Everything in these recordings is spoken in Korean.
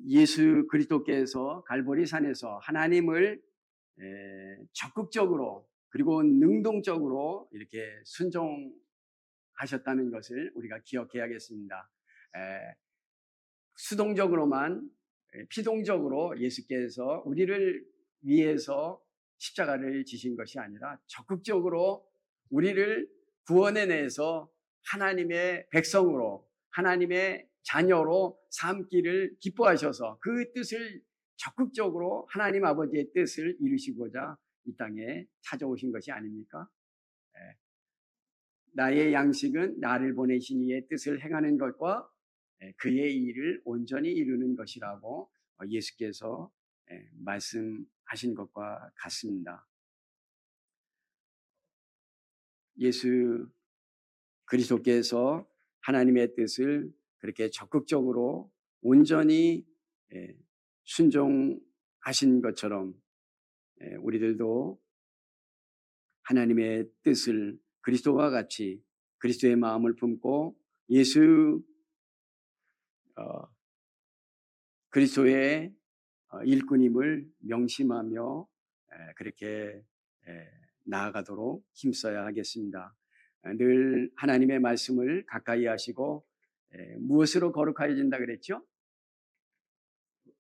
예수 그리스도께서 갈보리 산에서 하나님을 적극적으로 그리고 능동적으로 이렇게 순종하셨다는 것을 우리가 기억해야겠습니다. 수동적으로만 피동적으로 예수께서 우리를 위해서 십자가를 지신 것이 아니라 적극적으로 우리를 구원해내서 하나님의 백성으로 하나님의 자녀로 삼기를 기뻐하셔서 그 뜻을 적극적으로 하나님 아버지의 뜻을 이루시고자 이 땅에 찾아오신 것이 아닙니까? 나의 양식은 나를 보내신 이의 뜻을 행하는 것과 그의 일을 온전히 이루는 것이라고 예수께서 말씀하신 것과 같습니다. 예수 그리스도께서 하나님의 뜻을 그렇게 적극적으로 온전히 순종하신 것처럼 우리들도 하나님의 뜻을 그리스도와 같이 그리스도의 마음을 품고 예수 그리스도의 일꾼임을 명심하며 그렇게 나아가도록 힘써야 하겠습니다. 늘 하나님의 말씀을 가까이 하시고 무엇으로 거룩해진다 그랬죠?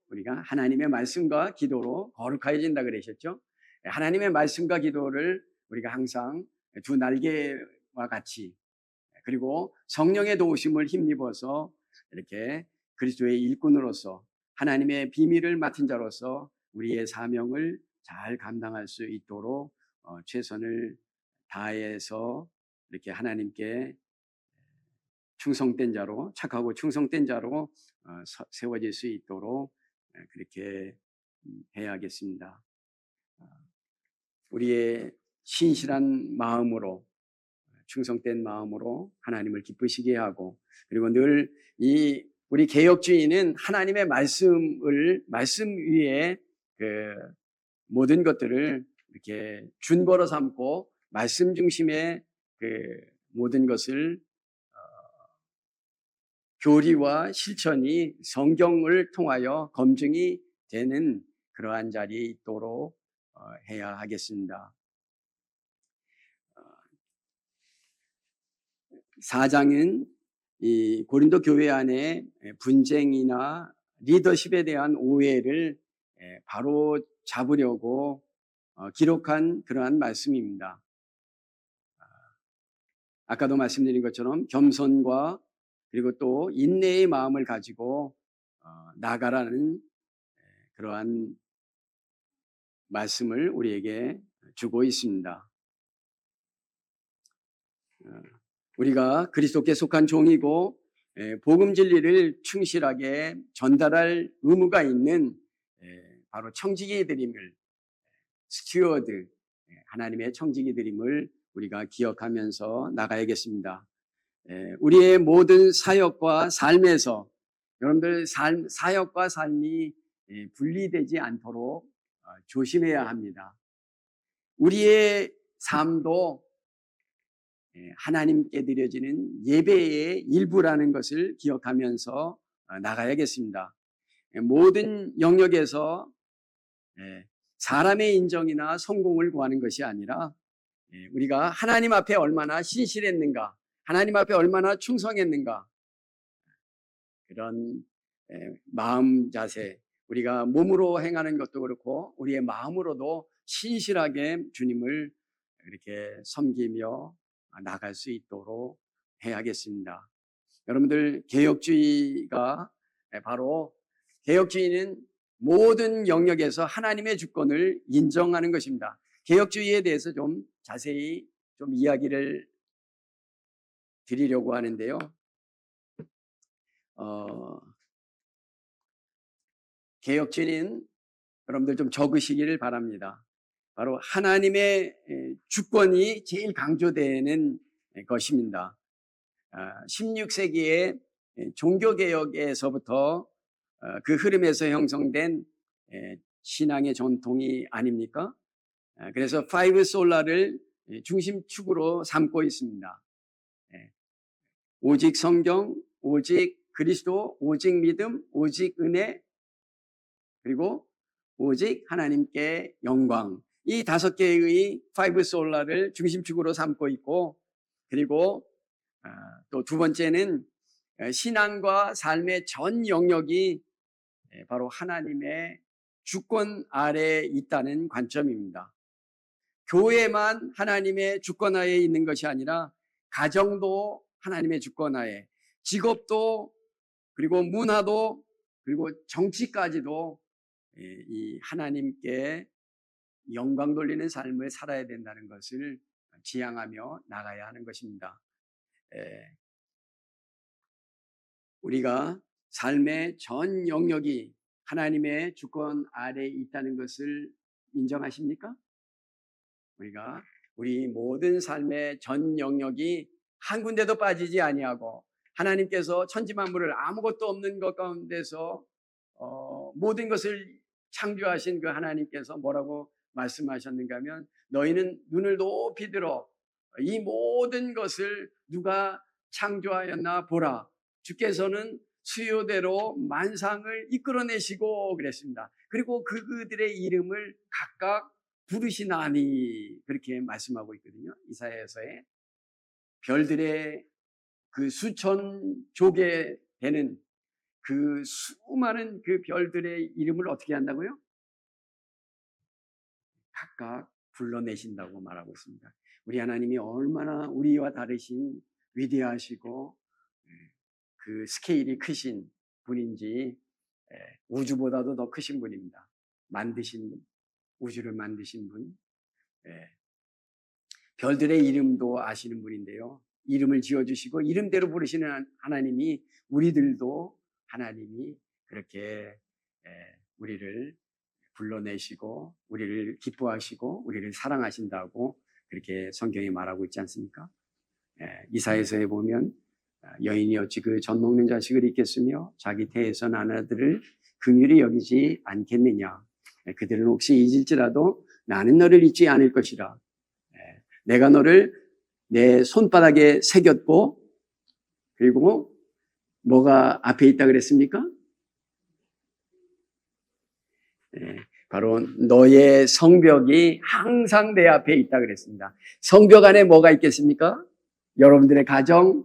우리가 하나님의 말씀과 기도로 거룩해진다 그러셨죠? 하나님의 말씀과 기도를 우리가 항상 두 날개와 같이 그리고 성령의 도우심을 힘입어서 이렇게 그리스도의 일꾼으로서 하나님의 비밀을 맡은 자로서 우리의 사명을 잘 감당할 수 있도록 최선을 다해서 이렇게 하나님께 충성된 자로 착하고 충성된 자로 세워질 수 있도록 그렇게 해야겠습니다. 우리의 신실한 마음으로 충성된 마음으로 하나님을 기쁘시게 하고 그리고 늘 우리 개혁주의는 하나님의 말씀 위에 모든 것들을 이렇게 준거로 삼고 말씀 중심의 모든 것을 교리와 실천이 성경을 통하여 검증이 되는 그러한 자리에 있도록 해야 하겠습니다. 4장은 이 고린도 교회 안에 분쟁이나 리더십에 대한 오해를 바로 잡으려고 기록한 그러한 말씀입니다. 아까도 말씀드린 것처럼 겸손과 그리고 또 인내의 마음을 가지고 나가라는 그러한 말씀을 우리에게 주고 있습니다. 우리가 그리스도께 속한 종이고 복음 진리를 충실하게 전달할 의무가 있는 바로 청지기들임을 스튜어드 하나님의 청지기들임을 우리가 기억하면서 나가야겠습니다. 우리의 모든 사역과 삶에서 여러분들 사역과 삶이 분리되지 않도록 조심해야 합니다. 우리의 삶도 하나님께 드려지는 예배의 일부라는 것을 기억하면서 나가야겠습니다. 모든 영역에서 사람의 인정이나 성공을 구하는 것이 아니라 우리가 하나님 앞에 얼마나 신실했는가, 하나님 앞에 얼마나 충성했는가 그런 마음 자세, 우리가 몸으로 행하는 것도 그렇고 우리의 마음으로도 신실하게 주님을 이렇게 섬기며 나갈 수 있도록 해야겠습니다. 여러분들 개혁주의가 바로 개혁주의는 모든 영역에서 하나님의 주권을 인정하는 것입니다. 개혁주의에 대해서 좀 자세히 좀 이야기를 드리려고 하는데요. 개혁주의는 여러분들 좀 적으시기를 바랍니다. 바로 하나님의 주권이 제일 강조되는 것입니다. 16세기의 종교개혁에서부터 그 흐름에서 형성된 신앙의 전통이 아닙니까? 그래서 파이브 솔라를 중심축으로 삼고 있습니다. 오직 성경, 오직 그리스도, 오직 믿음, 오직 은혜, 그리고 오직 하나님께 영광. 이 5개의 파이브 솔라를 중심축으로 삼고 있고, 그리고 또 두 번째는 신앙과 삶의 전 영역이 바로 하나님의 주권 아래에 있다는 관점입니다. 교회만 하나님의 주권 하에 있는 것이 아니라 가정도 하나님의 주권 하에, 직업도, 그리고 문화도, 그리고 정치까지도 이 하나님께 영광 돌리는 삶을 살아야 된다는 것을 지향하며 나가야 하는 것입니다. 우리가 삶의 전 영역이 하나님의 주권 아래에 있다는 것을 인정하십니까? 우리 모든 삶의 전 영역이 한 군데도 빠지지 아니하고 하나님께서 천지만물을 아무것도 없는 것 가운데서 모든 것을 창조하신 그 하나님께서 뭐라고 말씀하셨는가 하면, 너희는 눈을 높이 들어 이 모든 것을 누가 창조하였나 보라. 주께서는 수요대로 만상을 이끌어내시고 그랬습니다. 그리고 그들의 이름을 각각 부르시나니, 그렇게 말씀하고 있거든요. 이사야서에 별들의 그 수천 조개 되는 그 수많은 그 별들의 이름을 어떻게 한다고요? 각각 불러내신다고 말하고 있습니다. 우리 하나님이 얼마나 우리와 다르신 위대하시고 그 스케일이 크신 분인지, 우주보다도 더 크신 분입니다. 우주를 만드신 분, 별들의 이름도 아시는 분인데요. 이름을 지어주시고 이름대로 부르시는 하나님이, 우리들도 하나님이 그렇게 우리를 불러내시고 우리를 기뻐하시고 우리를 사랑하신다고 그렇게 성경이 말하고 있지 않습니까? 이사야서에 보면 여인이 어찌 그 젖 먹는 자식을 잊겠으며 자기 태에서 난 아들을 긍휼히 여기지 않겠느냐. 그들은 혹시 잊을지라도 나는 너를 잊지 않을 것이라. 내가 너를 내 손바닥에 새겼고, 그리고 뭐가 앞에 있다 그랬습니까? 바로 너의 성벽이 항상 내 앞에 있다 그랬습니다. 성벽 안에 뭐가 있겠습니까? 여러분들의 가정,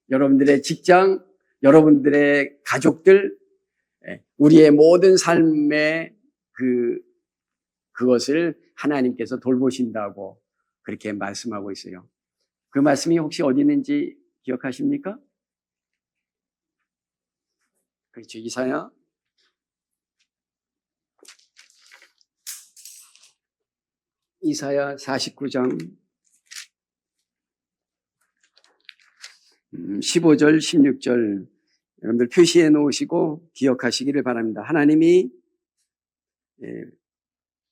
여러분들의 직장, 여러분들의 가족들, 우리의 모든 삶의 그것을 하나님께서 돌보신다고 그렇게 말씀하고 있어요. 그 말씀이 혹시 어디 있는지 기억하십니까? 그렇죠. 이사야 49장 15절 16절 여러분들 표시해 놓으시고 기억하시기를 바랍니다. 하나님이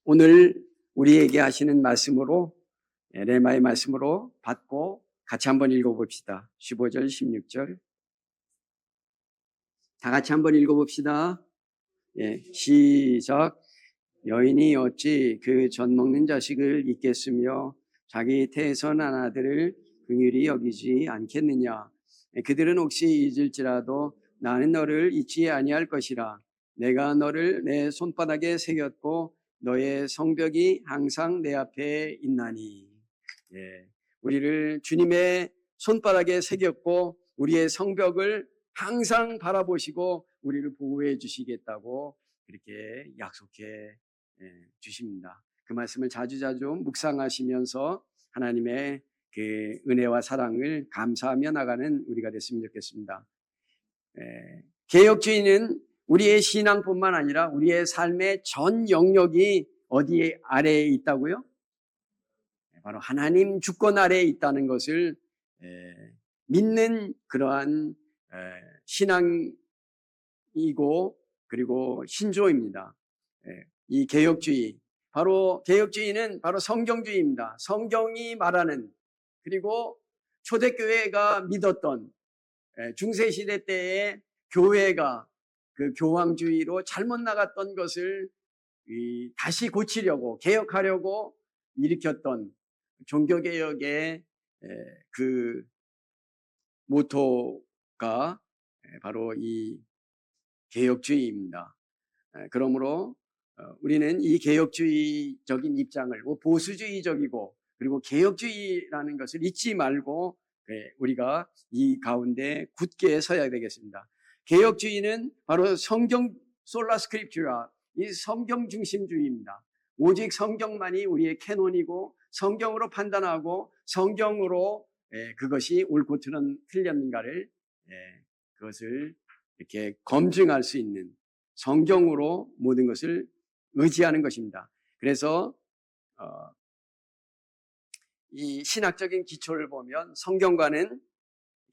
오늘 우리에게 하시는 말씀으로, 레마의 말씀으로 받고 같이 한번 읽어봅시다. 15절 16절 다 같이 한번 읽어봅시다. 시작. 여인이 어찌 그 젖 먹는 자식을 잊겠으며 자기 태에서 난 아들을 긍휼히 여기지 않겠느냐. 그들은 혹시 잊을지라도 나는 너를 잊지 아니할 것이라. 내가 너를 내 손바닥에 새겼고 너의 성벽이 항상 내 앞에 있나니. 우리를 주님의 손바닥에 새겼고 우리의 성벽을 항상 바라보시고 우리를 보호해 주시겠다고 그렇게 약속해 주십니다. 그 말씀을 자주자주 묵상하시면서 하나님의 그 은혜와 사랑을 감사하며 나가는 우리가 됐으면 좋겠습니다. 개혁주의는 우리의 신앙뿐만 아니라 우리의 삶의 전 영역이 어디 아래에 있다고요? 바로 하나님 주권 아래에 있다는 것을 믿는 그러한 신앙이고, 그리고 신조입니다. 이 개혁주의, 바로 개혁주의는 바로 성경주의입니다. 성경이 말하는, 그리고 초대교회가 믿었던, 중세시대 때의 교회가 그 교황주의로 잘못 나갔던 것을 다시 고치려고, 개혁하려고 일으켰던 종교개혁의 그 모토가 바로 이 개혁주의입니다. 그러므로 우리는 이 개혁주의적인 입장을 보수주의적이고 그리고 개혁주의라는 것을 잊지 말고 우리가 이 가운데 굳게 서야 되겠습니다. 개혁주의는 바로 성경 솔라 스크립tura, 이 성경 중심주의입니다. 오직 성경만이 우리의 캐논이고 성경으로 판단하고 성경으로 그것이 옳고 틀렸는가를 그것을 이렇게 검증할 수 있는 성경으로 모든 것을 의지하는 것입니다. 그래서 이 신학적인 기초를 보면 성경과는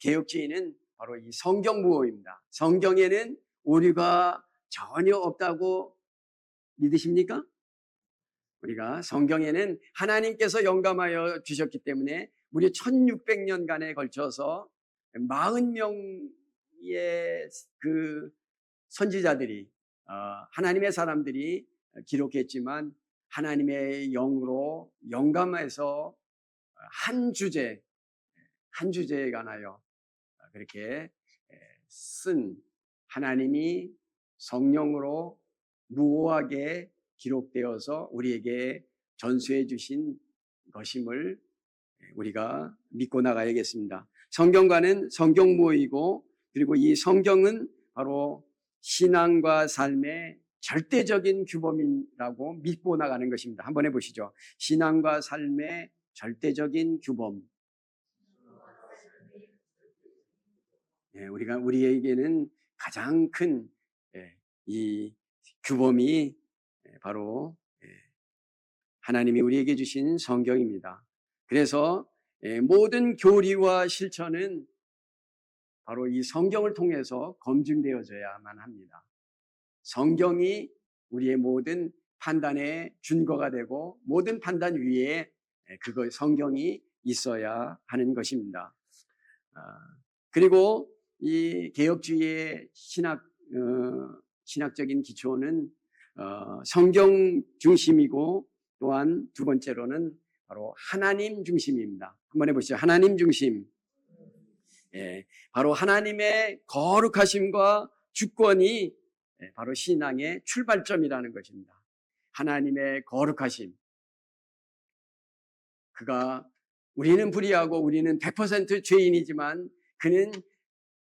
개혁주의는 바로 이 성경무호입니다. 성경에는 오류가 전혀 없다고 믿으십니까? 우리가 성경에는 하나님께서 영감하여 주셨기 때문에 무려 1600년간에 걸쳐서 40명의 그 선지자들이 하나님의 사람들이 기록했지만 하나님의 영으로 영감해서 한 주제에 관하여 그렇게 쓴 하나님이 성령으로 무오하게 기록되어서 우리에게 전수해 주신 것임을 우리가 믿고 나가야겠습니다. 성경과는 성경무호이고 그리고 이 성경은 바로 신앙과 삶의 절대적인 규범이라고 믿고 나가는 것입니다. 한번 해보시죠. 신앙과 삶의 절대적인 규범. 우리에게는 가장 큰 이 규범이 바로 하나님이 우리에게 주신 성경입니다. 그래서 모든 교리와 실천은 바로 이 성경을 통해서 검증되어져야만 합니다. 성경이 우리의 모든 판단의 준거가 되고 모든 판단 위에 그거 성경이 있어야 하는 것입니다. 그리고 이 개혁주의의 신학적인 기초는 성경 중심이고 또한 두 번째로는 바로 하나님 중심입니다. 한번 해보시죠. 하나님 중심. 바로 하나님의 거룩하심과 주권이 바로 신앙의 출발점이라는 것입니다. 하나님의 거룩하심. 그가 우리는 불의하고 우리는 100% 죄인이지만 그는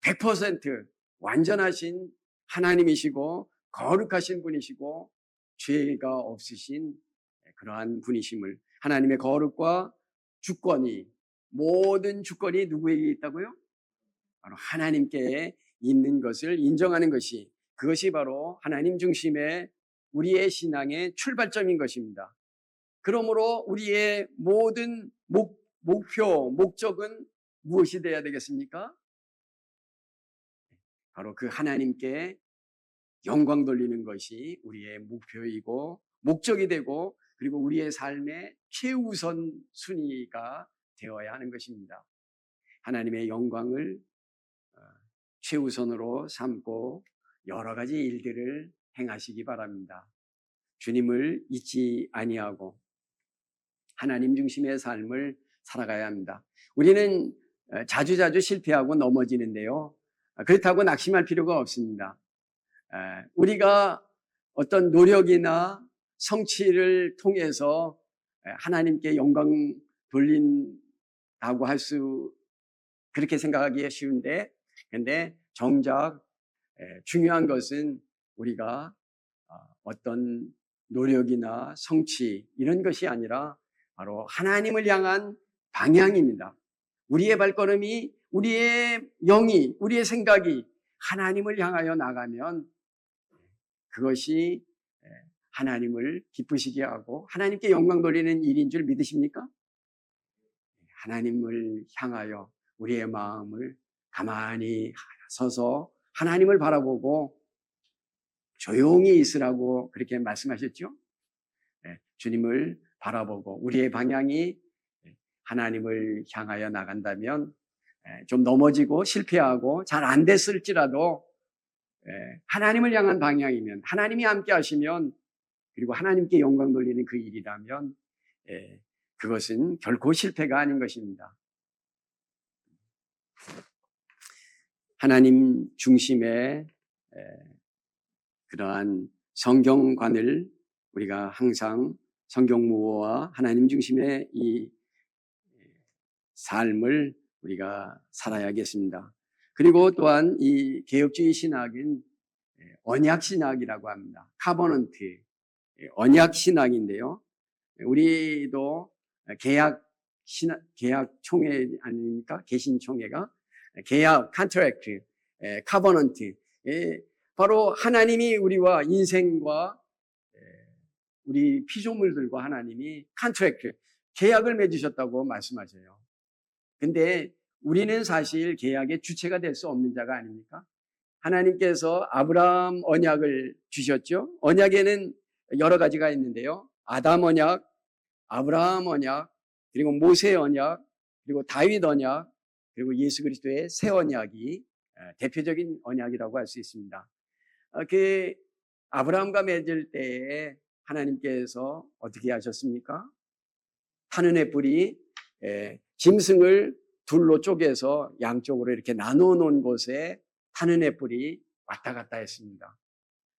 100% 완전하신 하나님이시고 거룩하신 분이시고 죄가 없으신 그러한 분이심을 하나님의 거룩과 주권이 모든 주권이 누구에게 있다고요? 바로 하나님께 있는 것을 인정하는 것이 그것이 바로 하나님 중심의 우리의 신앙의 출발점인 것입니다. 그러므로 우리의 모든 목표, 목적은 무엇이 되어야 되겠습니까? 바로 그 하나님께 영광 돌리는 것이 우리의 목표이고 목적이 되고 그리고 우리의 삶의 최우선 순위가 되어야 하는 것입니다. 하나님의 영광을 최우선으로 삼고 여러 가지 일들을 행하시기 바랍니다. 주님을 잊지 아니하고 하나님 중심의 삶을 살아가야 합니다. 우리는 자주자주 실패하고 넘어지는데요. 그렇다고 낙심할 필요가 없습니다. 우리가 어떤 노력이나 성취를 통해서 하나님께 영광 돌린다고 그렇게 생각하기가 쉬운데, 근데 정작 중요한 것은 우리가 어떤 노력이나 성취 이런 것이 아니라 바로 하나님을 향한 방향입니다. 우리의 발걸음이, 우리의 영이, 우리의 생각이 하나님을 향하여 나가면 그것이 하나님을 기쁘시게 하고 하나님께 영광 돌리는 일인 줄 믿으십니까? 하나님을 향하여 우리의 마음을 가만히 서서 하나님을 바라보고 조용히 있으라고 그렇게 말씀하셨죠? 주님을 바라보고 우리의 방향이 하나님을 향하여 나간다면 좀 넘어지고 실패하고 잘 안 됐을지라도 하나님을 향한 방향이면 하나님이 함께 하시면 그리고 하나님께 영광 돌리는 그 일이라면 그것은 결코 실패가 아닌 것입니다. 하나님 중심의 그러한 성경관을 우리가 항상 성경무어와 하나님 중심의 이 삶을 우리가 살아야겠습니다. 그리고 또한 이 개혁주의 신학은 언약 신학이라고 합니다. 카버넌트, 언약 신학인데요. 우리도 계약 총회 아닙니까? 개신총회가 계약, 컨트랙트, 카버넌트. 바로 하나님이 우리와 인생과 우리 피조물들과 하나님이 컨트랙트, 계약을 맺으셨다고 말씀하셔요. 근데 우리는 사실 계약의 주체가 될 수 없는 자가 아닙니까? 하나님께서 아브라함 언약을 주셨죠. 언약에는 여러 가지가 있는데요. 아담 언약, 아브라함 언약, 그리고 모세 언약, 그리고 다윗 언약, 그리고 예수 그리스도의 새 언약이 대표적인 언약이라고 할 수 있습니다. 그 아브라함과 맺을 때에 하나님께서 어떻게 하셨습니까? 타는의 뿔이 짐승을 둘로 쪼개서 양쪽으로 이렇게 나누어 놓은 곳에 타는의 뿔이 왔다 갔다 했습니다.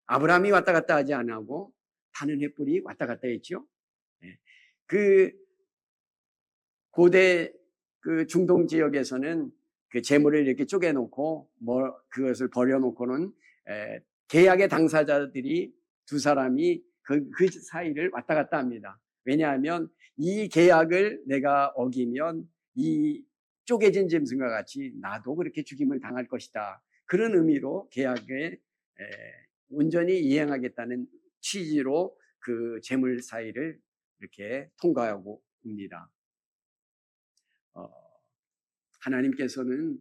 아브라함이 왔다 갔다 하지 않고 타는의 뿔이 왔다 갔다 했죠. 그 고대 그 중동 지역에서는 그 재물을 이렇게 쪼개놓고 그것을 버려놓고는 계약의 당사자들이 두 사람이 그 사이를 왔다 갔다 합니다. 왜냐하면 이 계약을 내가 어기면 이 쪼개진 짐승과 같이 나도 그렇게 죽임을 당할 것이다. 그런 의미로 계약에 온전히 이행하겠다는 취지로 그 재물 사이를 이렇게 통과하고 옵니다. 하나님께서는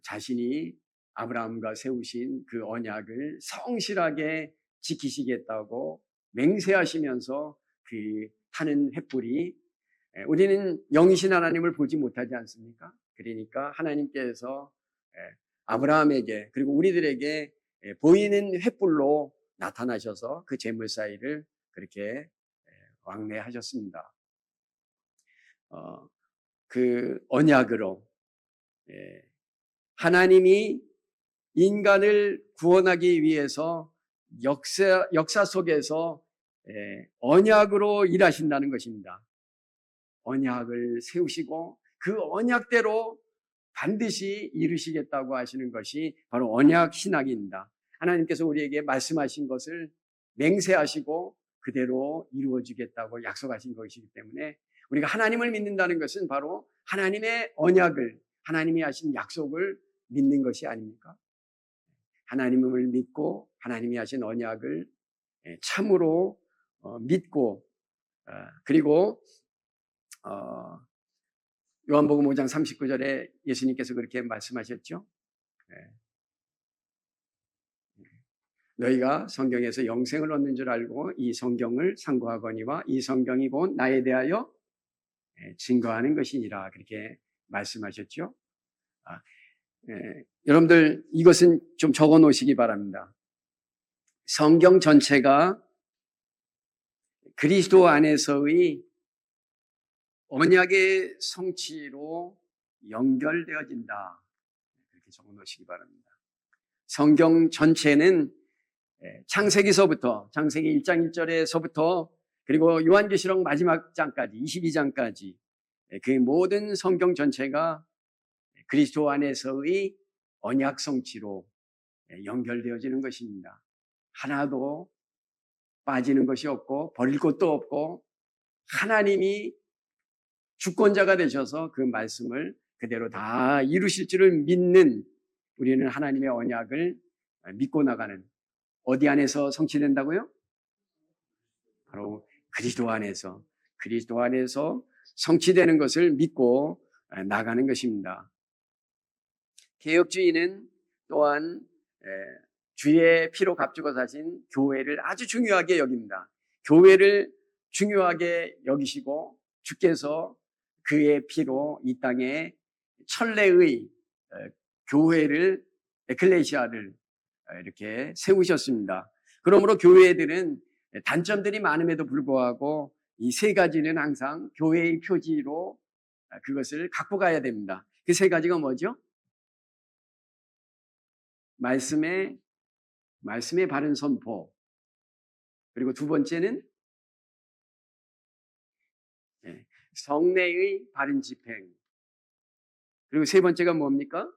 자신이 아브라함과 세우신 그 언약을 성실하게 지키시겠다고 맹세하시면서 그 타는 횃불이 우리는 영이신 하나님을 보지 못하지 않습니까? 그러니까 하나님께서 아브라함에게 그리고 우리들에게 보이는 횃불로 나타나셔서 그 재물 사이를 그렇게 왕래하셨습니다. 그 언약으로 하나님이 인간을 구원하기 위해서 역사 속에서 언약으로 일하신다는 것입니다. 언약을 세우시고 그 언약대로 반드시 이루시겠다고 하시는 것이 바로 언약 신학입니다. 하나님께서 우리에게 말씀하신 것을 맹세하시고 그대로 이루어지겠다고 약속하신 것이기 때문에 우리가 하나님을 믿는다는 것은 바로 하나님의 언약을, 하나님이 하신 약속을 믿는 것이 아닙니까? 하나님을 믿고 하나님이 하신 언약을 참으로 믿고 그리고 요한복음 5장 39절에 예수님께서 그렇게 말씀하셨죠. 너희가 성경에서 영생을 얻는 줄 알고 이 성경을 상고하거니와 이 성경이 곧 나에 대하여 증거하는 것이니라 그렇게 말씀하셨죠. 여러분들 이것은 좀 적어 놓으시기 바랍니다. 성경 전체가 그리스도 안에서의 언약의 성취로 연결되어진다. 이렇게 적어 놓으시기 바랍니다. 성경 전체는 창세기서부터 창세기 1장 1절에서부터 그리고 요한계시록 마지막 장까지 22장까지 그 모든 성경 전체가 그리스도 안에서의 언약 성취로 연결되어지는 것입니다. 하나도 빠지는 것이 없고 버릴 것도 없고 하나님이 주권자가 되셔서 그 말씀을 그대로 다 이루실 줄을 믿는 우리는 하나님의 언약을 믿고 나가는 어디 안에서 성취된다고요? 바로 그리스도 안에서 성취되는 것을 믿고 나가는 것입니다. 개혁주의는 또한 주의 피로 값주고 사신 교회를 아주 중요하게 여깁니다. 교회를 중요하게 여기시고 주께서 그의 피로 이 땅에 천례의 교회를 에클레시아를 이렇게 세우셨습니다. 그러므로 교회들은 단점들이 많음에도 불구하고 이 세 가지는 항상 교회의 표지로 그것을 갖고 가야 됩니다. 그 세 가지가 뭐죠? 말씀의 바른 선포, 그리고 두 번째는 성례의 바른 집행. 그리고 세 번째가 뭡니까?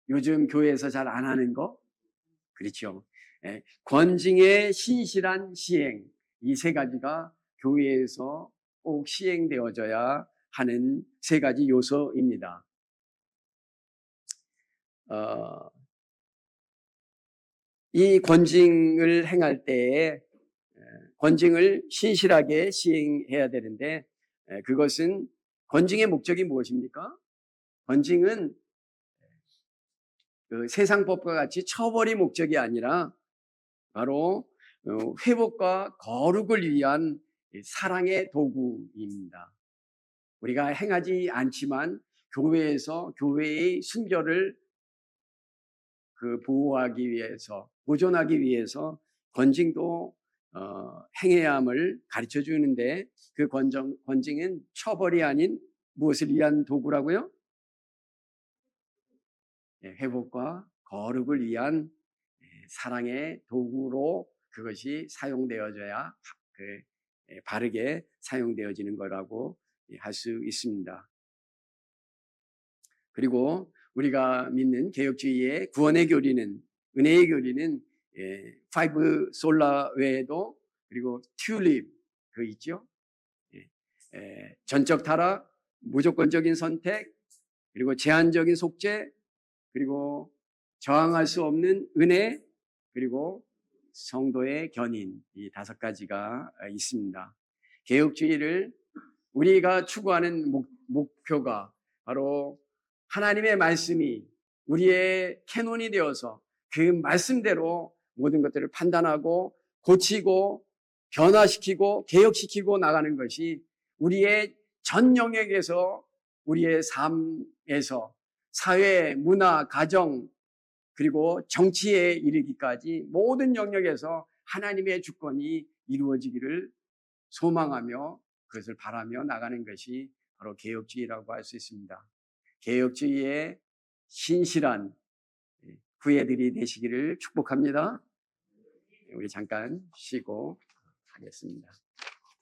요즘 교회에서 잘 안 하는 거? 그렇죠. 권징의 신실한 시행. 이 세 가지가 교회에서 꼭 시행되어져야 하는 세 가지 요소입니다. 이 권징을 행할 때에 권징을 신실하게 시행해야 되는데 그것은 권징의 목적이 무엇입니까? 권징은 그 세상법과 같이 처벌이 목적이 아니라 바로 회복과 거룩을 위한 사랑의 도구입니다. 우리가 행하지 않지만 교회에서 교회의 순결을 보호하기 위해서, 보존하기 위해서 권징도 행해야 함을 가르쳐 주는데 그 권징은 처벌이 아닌 무엇을 위한 도구라고요? 회복과 거룩을 위한 사랑의 도구로 그것이 사용되어져야 바르게 사용되어지는 거라고 할 수 있습니다. 그리고 우리가 믿는 개혁주의의 구원의 교리는, 은혜의 교리는 파이브 솔라 외에도 그리고 튤립 있죠. 전적 타락, 무조건적인 선택, 그리고 제한적인 속죄, 그리고 저항할 수 없는 은혜, 그리고 성도의 견인, 이 다섯 가지가 있습니다. 개혁주의를 우리가 추구하는 목표가 바로 하나님의 말씀이 우리의 캐논이 되어서 그 말씀대로 모든 것들을 판단하고 고치고 변화시키고 개혁시키고 나가는 것이 우리의 전 영역에서 우리의 삶에서 사회, 문화, 가정 그리고 정치에 이르기까지 모든 영역에서 하나님의 주권이 이루어지기를 소망하며 그것을 바라며 나가는 것이 바로 개혁주의라고 할 수 있습니다. 개혁주의의 신실한 후예들이 되시기를 축복합니다. 우리 잠깐 쉬고 하겠습니다.